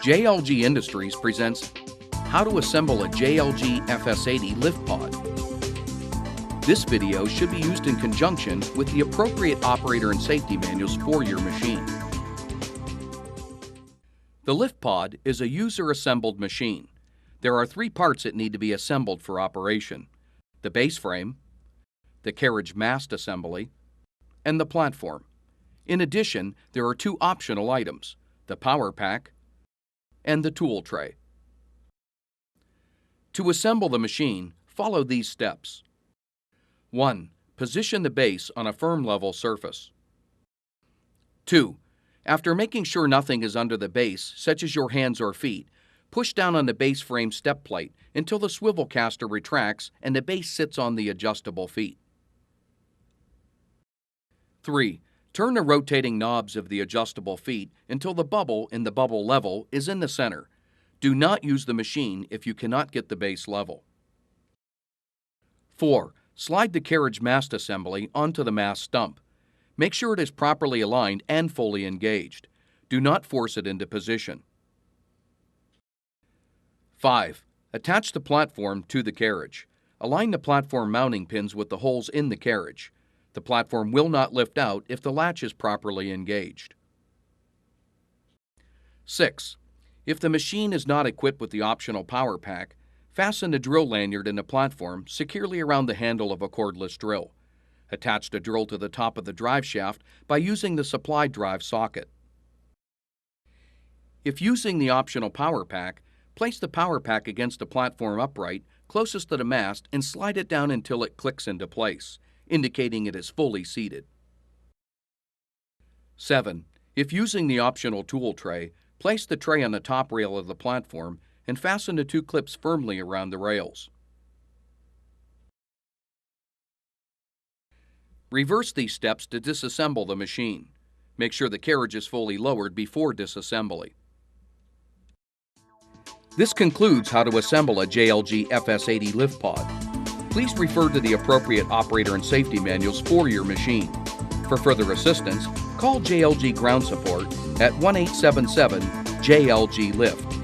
JLG Industries presents How to Assemble a JLG FS80 Lift Pod. This video should be used in conjunction with the appropriate operator and safety manuals for your machine. The Lift Pod is a user-assembled machine. There are three parts that need to be assembled for operation: the base frame, the carriage mast assembly, and the platform. In addition, there are two optional items: the power pack and the tool tray. To assemble the machine, follow these steps. 1. Position the base on a firm level surface. 2. After making sure nothing is under the base, such as your hands or feet, push down on the base frame step plate until the swivel caster retracts and the base sits on the adjustable feet. 3. Turn the rotating knobs of the adjustable feet until the bubble in the bubble level is in the center. Do not use the machine if you cannot get the base level. 4. Slide the carriage mast assembly onto the mast stump. Make sure it is properly aligned and fully engaged. Do not force it into position. 5. Attach the platform to the carriage. Align the platform mounting pins with the holes in the carriage. The platform will not lift out if the latch is properly engaged. 6. If the machine is not equipped with the optional power pack, fasten the drill lanyard in the platform securely around the handle of a cordless drill. Attach the drill to the top of the drive shaft by using the supply drive socket. If using the optional power pack, place the power pack against the platform upright closest to the mast and slide it down until it clicks into place, indicating it is fully seated. 7. If using the optional tool tray, place the tray on the top rail of the platform and fasten the two clips firmly around the rails. Reverse these steps to disassemble the machine. Make sure the carriage is fully lowered before disassembly. This concludes how to assemble a JLG FS80 Lift Pod. Please refer to the appropriate operator and safety manuals for your machine. For further assistance, call JLG Ground Support at 1-877-JLG-LIFT.